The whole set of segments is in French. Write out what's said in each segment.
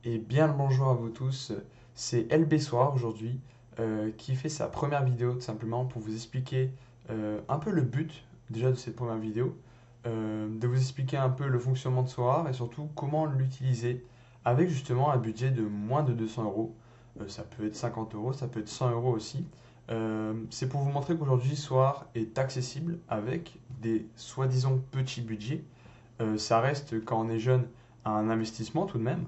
Et bien le bonjour à vous tous, c'est LB Soir aujourd'hui qui fait sa première vidéo tout simplement pour vous expliquer un peu le but déjà de cette première vidéo, de vous expliquer un peu le fonctionnement de Soar et surtout comment l'utiliser avec justement un budget de moins de 200 euros. Ça peut être 50 euros, ça peut être 100 euros aussi. C'est pour vous montrer qu'aujourd'hui Soar est accessible avec des soi-disant petits budgets. Ça reste quand on est jeune un investissement tout de même.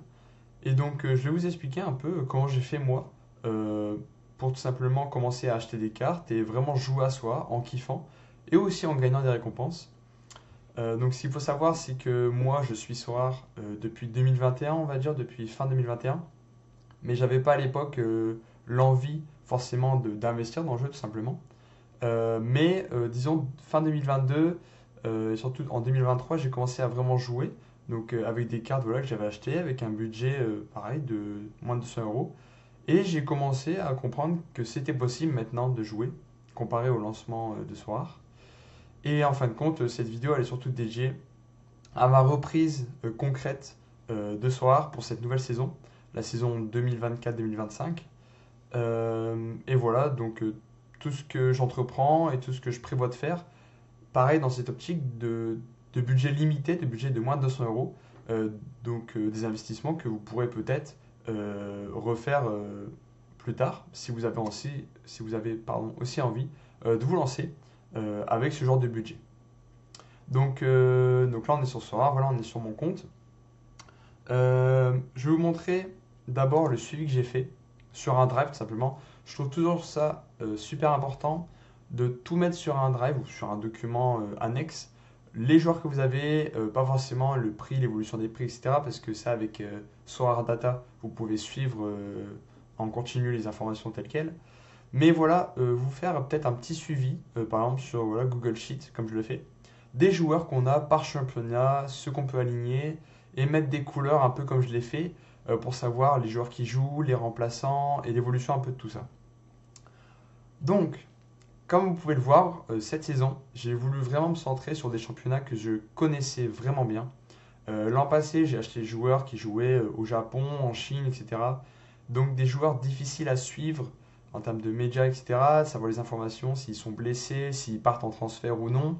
Et donc, je vais vous expliquer un peu comment j'ai fait moi euh, pour tout simplement commencer à acheter des cartes et vraiment jouer à soi en kiffant et aussi en gagnant des récompenses. Donc, ce qu'il faut savoir, c'est que moi, je suis Soir depuis 2021, on va dire, depuis fin 2021. Mais j'avais pas à l'époque l'envie forcément d'investir dans le jeu tout simplement. Disons, fin 2022 et surtout en 2023, j'ai commencé à vraiment jouer. Donc, avec des cartes voilà, que j'avais achetées, avec un budget pareil de moins de 200 euros. Et j'ai commencé à comprendre que c'était possible maintenant de jouer, comparé au lancement de soir. Et en fin de compte, cette vidéo, elle est surtout dédiée à ma reprise concrète de soir pour cette nouvelle saison, la saison 2024-2025. Et voilà, donc tout ce que j'entreprends et tout ce que je prévois de faire, pareil dans cette optique de budget limité, de budget de moins de 200 euros, des investissements que vous pourrez peut-être refaire plus tard si vous avez aussi, si vous avez, pardon, aussi envie de vous lancer avec ce genre de budget. Donc là, on est sur Sora, voilà, on est sur mon compte. Je vais vous montrer d'abord le suivi que j'ai fait sur un drive, tout simplement. Je trouve toujours ça super important de tout mettre sur un drive ou sur un document annexe. Les joueurs que vous avez, pas forcément le prix, l'évolution des prix, etc. Parce que ça, avec Solar Data, vous pouvez suivre en continu les informations telles quelles. Mais voilà, vous faire peut-être un petit suivi, par exemple sur voilà, Google Sheet, comme je le fais, des joueurs qu'on a par championnat, ceux qu'on peut aligner, et mettre des couleurs un peu comme je l'ai fait, pour savoir les joueurs qui jouent, les remplaçants, et l'évolution un peu de tout ça. Donc, comme vous pouvez le voir, cette saison, j'ai voulu vraiment me centrer sur des championnats que je connaissais vraiment bien. L'an passé, j'ai acheté des joueurs qui jouaient au Japon, en Chine, etc. Donc des joueurs difficiles à suivre en termes de médias, etc. Savoir les informations, s'ils sont blessés, s'ils partent en transfert ou non.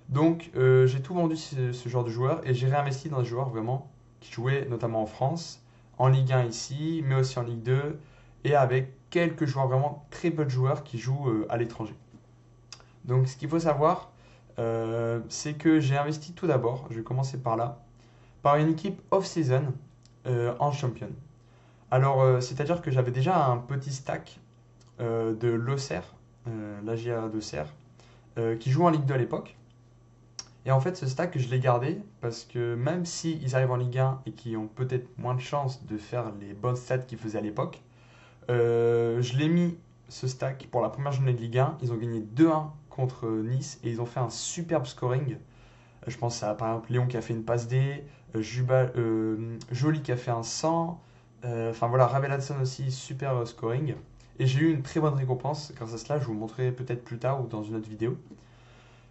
Donc j'ai tout vendu ce genre de joueurs et j'ai réinvesti dans des joueurs vraiment qui jouaient notamment en France, en Ligue 1 ici, mais aussi en Ligue 2 et avec quelques joueurs, vraiment très peu de joueurs qui jouent à l'étranger. Donc ce qu'il faut savoir, c'est que j'ai investi tout d'abord, je vais commencer par là, par une équipe off-season en champion. Alors, c'est-à-dire que j'avais déjà un petit stack de l'Auxerre, l'AGA d'Auxerre, qui joue en Ligue 2 à l'époque. Et en fait, ce stack, je l'ai gardé parce que même s'ils arrivent en Ligue 1 et qui ont peut-être moins de chances de faire les bonnes stats qu'ils faisaient à l'époque, je l'ai mis, ce stack, pour la première journée de Ligue 1. Ils ont gagné 2-1 contre Nice et ils ont fait un superbe scoring. Je pense à par exemple Léon qui a fait une passe D, Joly qui a fait un 100. Enfin voilà, Ravelatson aussi, super scoring. Et j'ai eu une très bonne récompense grâce à cela. Je vous montrerai peut-être plus tard ou dans une autre vidéo.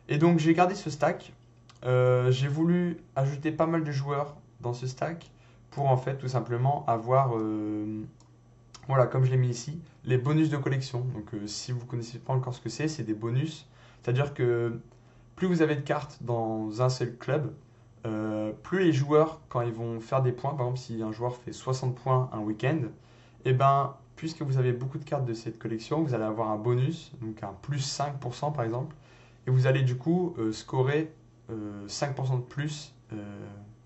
Et donc j'ai gardé ce stack. J'ai voulu ajouter pas mal de joueurs dans ce stack pour en fait tout simplement avoir, voilà, comme je l'ai mis ici, les bonus de collection. Donc si vous ne connaissez pas encore ce que c'est des bonus. C'est-à-dire que plus vous avez de cartes dans un seul club, plus les joueurs, quand ils vont faire des points, par exemple si un joueur fait 60 points un week-end, et ben puisque vous avez beaucoup de cartes de cette collection, vous allez avoir un bonus, donc un plus 5% par exemple, et vous allez du coup scorer 5% de plus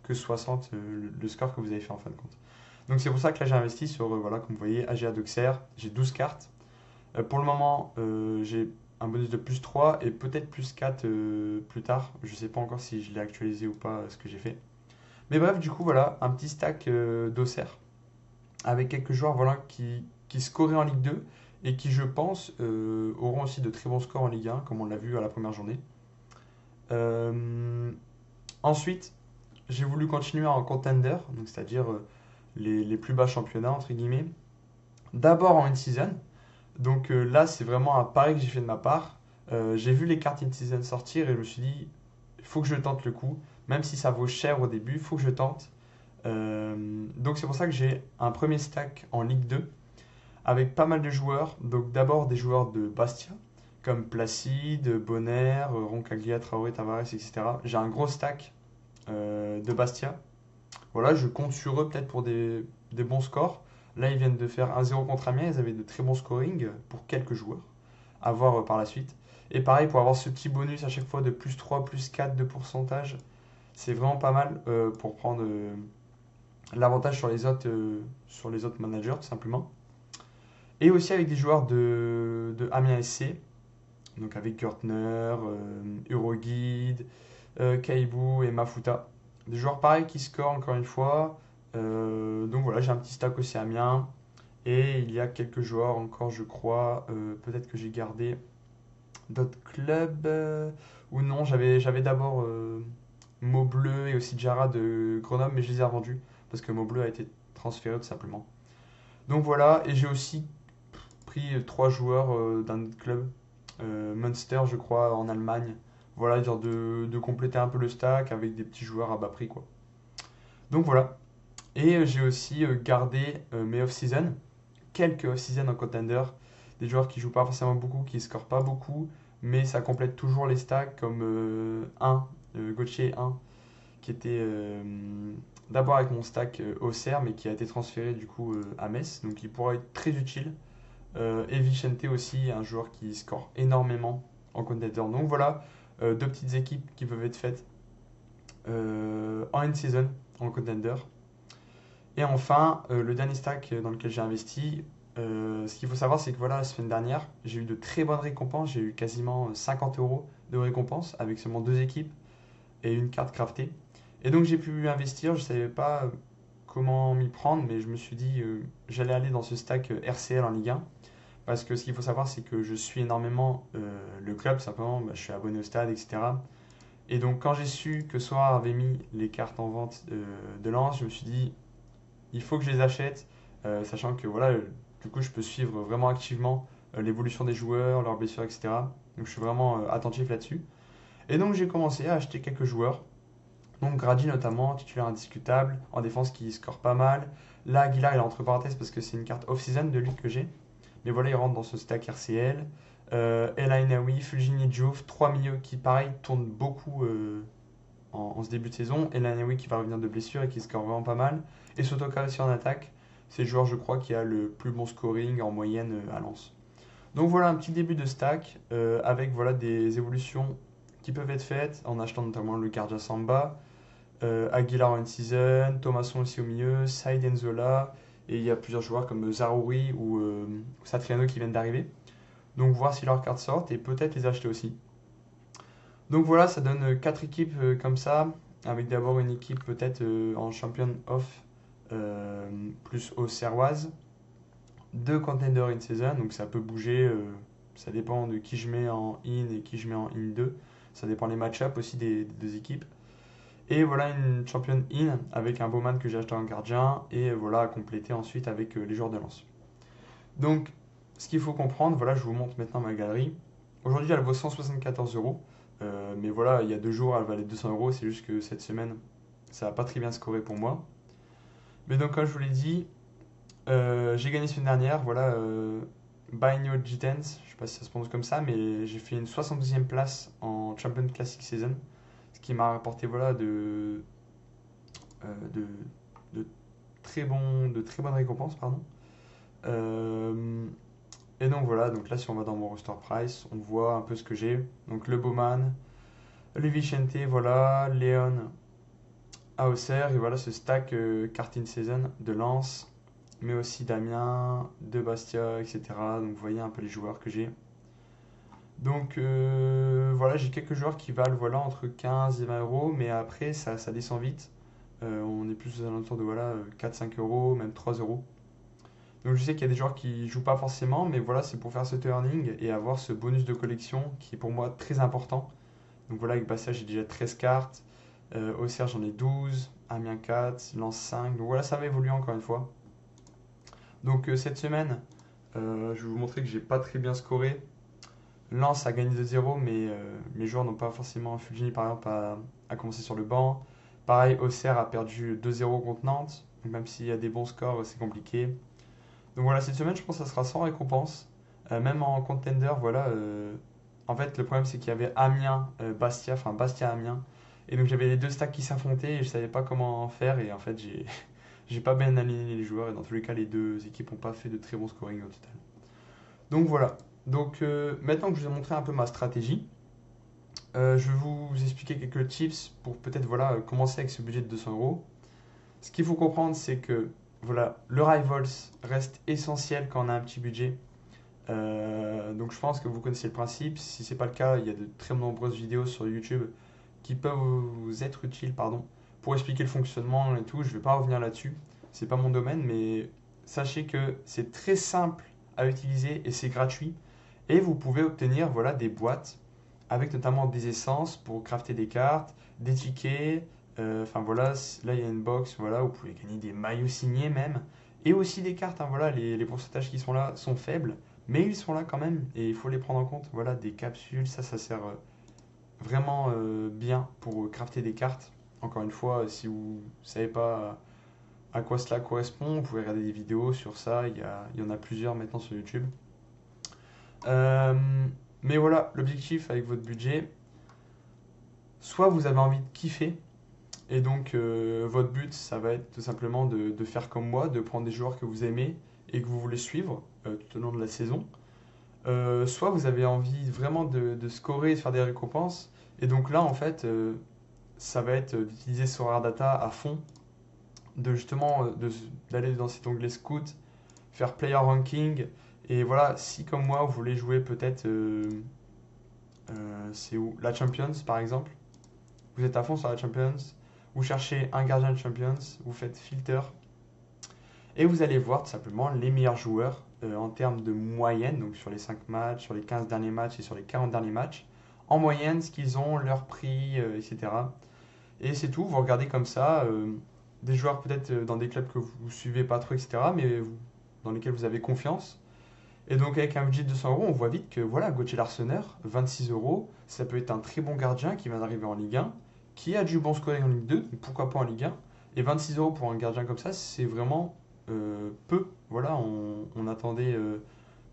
que 60 le score que vous avez fait en fin de compte. Donc c'est pour ça que là j'ai investi sur, voilà, comme vous voyez, AGA d'Auxerre, j'ai 12 cartes. Pour le moment, j'ai un bonus de plus 3 et peut-être plus 4 plus tard. Je ne sais pas encore si je l'ai actualisé ou pas ce que j'ai fait. Mais bref, du coup, voilà, un petit stack d'Auxerre avec quelques joueurs voilà, qui scoraient en Ligue 2 et qui, je pense, auront aussi de très bons scores en Ligue 1, comme on l'a vu à la première journée. Euh, Ensuite, j'ai voulu continuer en contender, donc c'est-à-dire les plus bas championnats, entre guillemets. D'abord en in-season. Donc là, c'est vraiment un pari que j'ai fait de ma part. J'ai vu les cartes in-season sortir et je me suis dit, il faut que je tente le coup. Même si ça vaut cher au début, il faut que je tente. Donc c'est pour ça que j'ai un premier stack en Ligue 2 avec pas mal de joueurs. Donc d'abord des joueurs de Bastia, comme Placide, Bonner, Roncaglia, Traoré, Tavares, etc. J'ai un gros stack de Bastia. Voilà, je compte sur eux peut-être pour des bons scores. Là, ils viennent de faire 1-0 contre Amiens, ils avaient de très bons scoring pour quelques joueurs, à voir par la suite. Et pareil, pour avoir ce petit bonus à chaque fois de plus 3, plus 4 de pourcentage, c'est vraiment pas mal pour prendre l'avantage sur les autres managers, tout simplement. Et aussi avec des joueurs de Amiens SC, donc avec Gertner, Euroguide, Kaibu et Mafuta. Des joueurs pareils qui scorent encore une fois. Donc voilà, j'ai un petit stack aussi Amiens. Et il y a quelques joueurs encore, je crois. Peut-être que j'ai gardé d'autres clubs. Ou non, j'avais d'abord Maubleu et aussi Jara de Grenoble, mais je les ai revendus. Parce que Maubleu a été transféré tout simplement. Donc voilà, et j'ai aussi pris trois joueurs d'un autre club, Munster, je crois, en Allemagne. Voilà, genre de compléter un peu le stack avec des petits joueurs à bas prix, quoi. Donc voilà. Et j'ai aussi gardé mes off-season, quelques off-season en contender, des joueurs qui jouent pas forcément beaucoup, qui scorent pas beaucoup, mais ça complète toujours les stacks, comme Gauthier 1, qui était d'abord avec mon stack Auxerre, mais qui a été transféré du coup à Metz, donc il pourra être très utile. Et Vicente aussi, un joueur qui score énormément en contender. Donc voilà, deux petites équipes qui peuvent être faites en in-season, en contender. Et enfin, le dernier stack dans lequel j'ai investi, ce qu'il faut savoir, c'est que voilà, la semaine dernière, j'ai eu de très bonnes récompenses. J'ai eu quasiment 50 euros de récompenses avec seulement deux équipes et une carte craftée. Et donc j'ai pu investir, je ne savais pas comment m'y prendre, mais je me suis dit j'allais aller dans ce stack RCL en Ligue 1. Parce que ce qu'il faut savoir, c'est que je suis énormément le club, simplement, bah, je suis abonné au stade, etc. Et donc quand j'ai su que Soir avait mis les cartes en vente de Lens, je me suis dit il faut que je les achète, sachant que voilà, du coup je peux suivre vraiment activement l'évolution des joueurs, leurs blessures, etc. Donc je suis vraiment attentif là-dessus. Et donc j'ai commencé à acheter quelques joueurs. Donc Grady notamment, titulaire indiscutable, en défense qui score pas mal. Là Aguilar il est entre parenthèses parce que c'est une carte off-season de lui que j'ai. Mais voilà, il rentre dans ce stack RCL. El Ainaoui, Fulgini Diouf, trois milieux qui pareil tournent beaucoup en ce début de saison. El Ainaoui qui va revenir de blessure et qui score vraiment pas mal. Et Sotoka aussi en attaque. C'est le joueur, je crois, qui a le plus bon scoring en moyenne à Lens. Donc voilà un petit début de stack avec voilà, des évolutions qui peuvent être faites en achetant notamment le Gardia Samba, Aguilar en season, Thomasson aussi au milieu, Saïd Enzola, et il y a plusieurs joueurs comme Zarouri ou Satriano qui viennent d'arriver. Donc voir si leurs cartes sortent et peut-être les acheter aussi. Donc voilà, ça donne 4 équipes comme ça, avec d'abord une équipe peut-être en champion off plus au Serroise, deux contenders in season, donc ça peut bouger, ça dépend de qui je mets en in et qui je mets en in 2. Ça dépend des match-up aussi des deux équipes. Et voilà une champion in avec un Bowman que j'ai acheté en gardien et voilà à compléter ensuite avec les joueurs de lance. Donc ce qu'il faut comprendre, voilà je vous montre maintenant ma galerie. Aujourd'hui elle vaut 174 euros. Mais voilà, il y a 2 jours, elle valait 200 euros. C'est juste que cette semaine, ça n'a pas très bien scoré pour moi. Mais donc, comme je vous l'ai dit, j'ai gagné semaine dernière. Voilà, Baino Jitens, je ne sais pas si ça se prononce comme ça, mais j'ai fait une 72e place en Champion Classic Season. Ce qui m'a rapporté voilà, de, de de très bonnes récompenses. Pardon. Euh, et donc voilà, donc là, si on va dans mon roster price, on voit un peu ce que j'ai. Donc le Bowman, le Vicente, voilà, Léon à Auxerre, et voilà ce stack Karting Season de Lens, mais aussi Damien, de Bastia, etc. Donc vous voyez un peu les joueurs que j'ai. Donc voilà, j'ai quelques joueurs qui valent voilà, entre 15 et 20 euros, mais après ça descend vite. On est plus aux alentours de voilà, 4-5 euros, même 3 euros. Donc je sais qu'il y a des joueurs qui jouent pas forcément, mais voilà, c'est pour faire ce turning et avoir ce bonus de collection qui est pour moi très important. Donc voilà, avec Bastia, j'ai déjà 13 cartes. Auxerre, j'en ai 12. Amiens 4. Lens 5. Donc voilà, ça va évoluer encore une fois. Donc cette semaine, je vais vous montrer que j'ai pas très bien scoré. Lens a gagné 2-0, mais mes joueurs n'ont pas forcément. Fulgini, par exemple, a commencé sur le banc. Pareil, Auxerre a perdu 2-0 contre Nantes. Donc même s'il y a des bons scores, c'est compliqué. Donc voilà, cette semaine, je pense que ça sera sans récompense. Même en contender, voilà. En fait, le problème, c'est qu'il y avait Amiens, Bastia, enfin Bastia-Amiens. Et donc j'avais les deux stacks qui s'affrontaient et je savais pas comment faire. Et en fait, j'ai pas bien aligné les joueurs. Et dans tous les cas, les deux équipes n'ont pas fait de très bon scoring au total. Donc voilà. Donc maintenant que je vous ai montré un peu ma stratégie, je vais vous expliquer quelques tips pour peut-être voilà, commencer avec ce budget de 200 euros. Ce qu'il faut comprendre, c'est que voilà, le Rivals reste essentiel quand on a un petit budget. Donc je pense que vous connaissez le principe. Si ce n'est pas le cas, il y a de très nombreuses vidéos sur YouTube qui peuvent vous être utiles pardon, pour expliquer le fonctionnement et tout. Je ne vais pas revenir là-dessus. C'est pas mon domaine, mais sachez que c'est très simple à utiliser et c'est gratuit. Et vous pouvez obtenir voilà, des boîtes avec notamment des essences pour crafter des cartes, des tickets. Enfin voilà, là il y a une box, voilà, vous pouvez gagner des maillots signés même. Et aussi des cartes, hein, voilà, les pourcentages qui sont là sont faibles, mais ils sont là quand même et il faut les prendre en compte. Voilà, des capsules, ça sert vraiment bien pour crafter des cartes. Encore une fois, si vous ne savez pas à quoi cela correspond, vous pouvez regarder des vidéos sur ça, il y en a plusieurs maintenant sur YouTube. Euh, mais voilà, l'objectif avec votre budget, soit vous avez envie de kiffer, et donc votre but, ça va être tout simplement de faire comme moi, de prendre des joueurs que vous aimez et que vous voulez suivre tout au long de la saison. Soit vous avez envie vraiment de scorer et de faire des récompenses, et donc là en fait, ça va être d'utiliser Sorare Data à fond, de justement d'aller dans cet onglet Scout, faire Player Ranking, et voilà, si comme moi vous voulez jouer peut-être, c'est où? La Champions par exemple, vous êtes à fond sur la Champions, vous cherchez un gardien de Champions, vous faites filter, et vous allez voir tout simplement les meilleurs joueurs en termes de moyenne, donc sur les 5 matchs, sur les 15 derniers matchs et sur les 40 derniers matchs, en moyenne ce qu'ils ont, leur prix, etc. Et c'est tout, vous regardez comme ça, des joueurs peut-être dans des clubs que vous ne suivez pas trop, etc., mais dans lesquels vous avez confiance. Et donc avec un budget de 200 euros, on voit vite que voilà, Gauthier Larsonneur, 26 euros, ça peut être un très bon gardien qui vient d'arriver en Ligue 1, qui a du bon scoring en Ligue 2, donc pourquoi pas en Ligue 1. Et 26 euros pour un gardien comme ça, c'est vraiment peu. Voilà, on attendait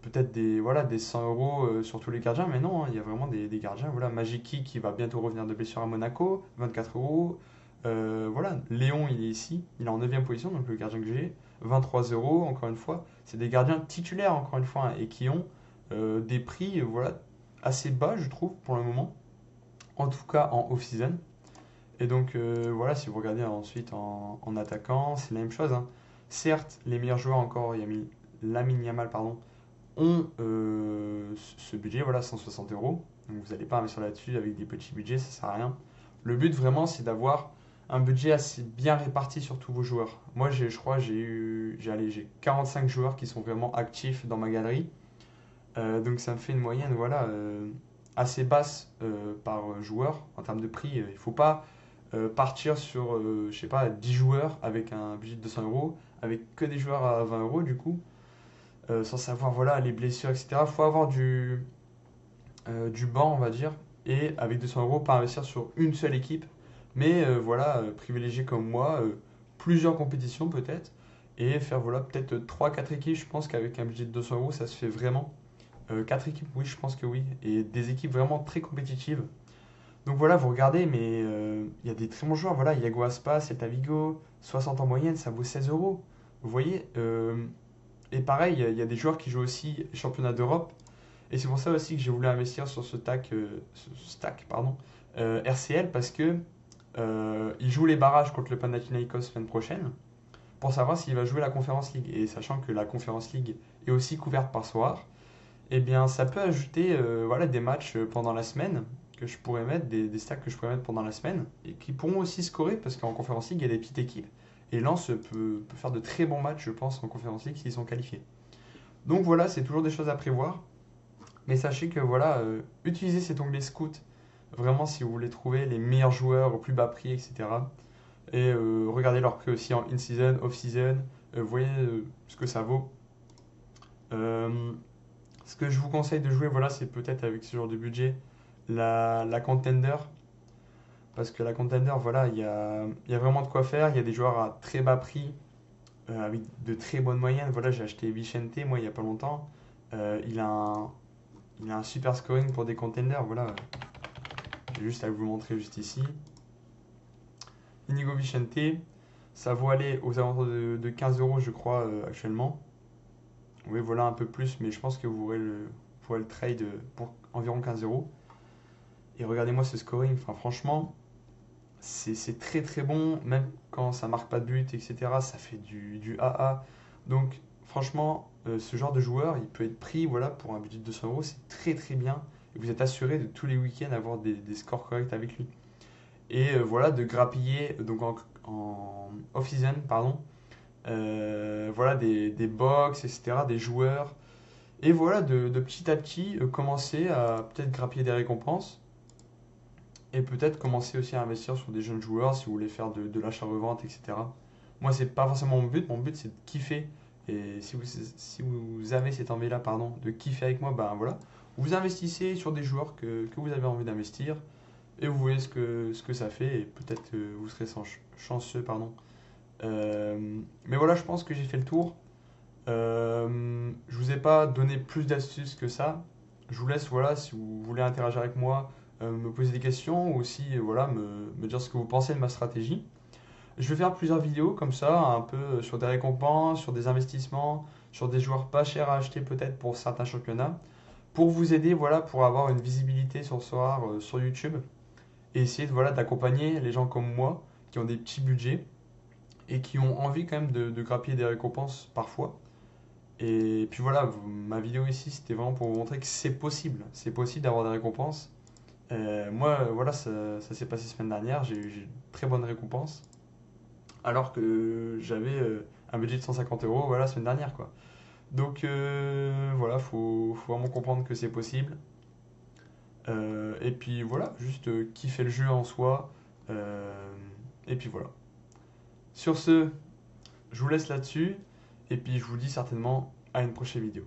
peut-être voilà, des 100 euros sur tous les gardiens, mais non, hein, il y a vraiment des gardiens. Voilà, Magiki qui va bientôt revenir de blessure à Monaco, 24 euros. Voilà, Léon, il est ici, il est en 9 position, donc le gardien que j'ai, 23 euros, encore une fois. C'est des gardiens titulaires, encore une fois, hein, et qui ont des prix voilà, assez bas, je trouve, pour le moment. En tout cas, en off-season. Et donc, voilà, si vous regardez ensuite en attaquant, c'est la même chose, hein. Certes, les meilleurs joueurs encore, il y a mis Lamine Yamal, pardon, ont ce budget, voilà, 160 euros. Donc vous n'allez pas investir là-dessus avec des petits budgets, ça sert à rien. Le but vraiment, c'est d'avoir un budget assez bien réparti sur tous vos joueurs. Moi, je crois, j'ai 45 joueurs qui sont vraiment actifs dans ma galerie. Donc ça me fait une moyenne, voilà, assez basse par joueur en termes de prix. Il ne faut pas partir sur, je sais pas, 10 joueurs avec un budget de 200 euros, avec que des joueurs à 20 euros du coup. Sans savoir voilà, les blessures, etc. Il faut avoir du banc, on va dire, et avec 200 euros, pas investir sur une seule équipe, mais voilà, privilégier comme moi plusieurs compétitions peut-être, et faire voilà, peut-être trois quatre équipes. Je pense qu'avec un budget de 200 euros, ça se fait vraiment. 4 équipes, oui, je pense que oui, et des équipes vraiment très compétitives. Donc voilà, vous regardez, mais il y a des très bons joueurs. Voilà, Iago Aspas, Celta Vigo, 60 en moyenne, ça vaut 16 euros. Vous voyez, et pareil, il y a des joueurs qui jouent aussi championnat d'Europe. Et c'est pour ça aussi que j'ai voulu investir sur ce stack pardon, RCL parce que il joue les barrages contre le Panathinaikos semaine prochaine pour savoir s'il va jouer la Conference League. Et sachant que la Conference League est aussi couverte par Soir, eh bien ça peut ajouter voilà, des matchs pendant la semaine que je pourrais mettre, des stacks que je pourrais mettre pendant la semaine et qui pourront aussi scorer parce qu'en Conference League il y a des petites équipes. Et Lens peut faire de très bons matchs, je pense, en Conference League s'ils sont qualifiés. Donc voilà, c'est toujours des choses à prévoir. Mais sachez que voilà, utilisez cet onglet Scout vraiment si vous voulez trouver les meilleurs joueurs au plus bas prix, etc. Et regardez leur prix aussi en in-season, off-season. Voyez ce que ça vaut. Ce que je vous conseille de jouer, voilà, c'est peut-être avec ce genre de budget, la Contender. parce que la Contender, voilà, il y a vraiment de quoi faire. Il y a des joueurs à très bas prix, avec de très bonnes moyennes. Voilà, j'ai acheté Vicente, moi, il n'y a pas longtemps. Il a il a un super scoring pour des Contenders, voilà. J'ai juste à vous le montrer juste ici. Inigo Vicente, ça vaut aller aux alentours de 15 euros, je crois, actuellement. Oui, voilà, un peu plus, mais je pense que vous pourrez le trade pour environ 15 euros. Et regardez-moi ce scoring, enfin, franchement, c'est très très bon, même quand ça marque pas de but, etc. Ça fait du AA. Donc, franchement, ce genre de joueur, il peut être pris voilà, pour un budget de 200 euros, c'est très très bien. Et vous êtes assuré de tous les week-ends avoir des scores corrects avec lui. Et voilà, de grappiller donc en off-season, pardon, voilà, des box, etc., des joueurs. Et voilà, de petit à petit, commencer à peut-être grappiller des récompenses. Et peut-être commencer aussi à investir sur des jeunes joueurs si vous voulez faire de l'achat-revente, etc. Moi, c'est pas forcément mon but. Mon but, c'est de kiffer. Et si vous avez cette envie-là, pardon, de kiffer avec moi, ben voilà. Vous investissez sur des joueurs que vous avez envie d'investir et vous voyez ce que ça fait. Et peut-être vous serez chanceux, pardon. Mais voilà, je pense que j'ai fait le tour. Je vous ai pas donné plus d'astuces que ça. Je vous laisse, voilà, si vous voulez interagir avec moi, me poser des questions ou aussi, voilà, me dire ce que vous pensez de ma stratégie. Je vais faire plusieurs vidéos comme ça, un peu sur des récompenses, sur des investissements, sur des joueurs pas chers à acheter peut-être pour certains championnats, pour vous aider, voilà, pour avoir une visibilité sur ce soir sur YouTube et essayer voilà, d'accompagner les gens comme moi qui ont des petits budgets et qui ont envie quand même de grappiller des récompenses parfois. Et puis voilà, ma vidéo ici, c'était vraiment pour vous montrer que c'est possible. C'est possible d'avoir des récompenses. Moi, voilà, ça s'est passé semaine dernière. J'ai eu de très bonnes récompenses. Alors que j'avais un budget de 150 euros, voilà, semaine dernière, quoi. Donc voilà, faut vraiment comprendre que c'est possible. Et puis voilà, juste kiffer le jeu en soi. Euh, et puis voilà. Sur ce, je vous laisse là-dessus. Et puis je vous dis certainement à une prochaine vidéo.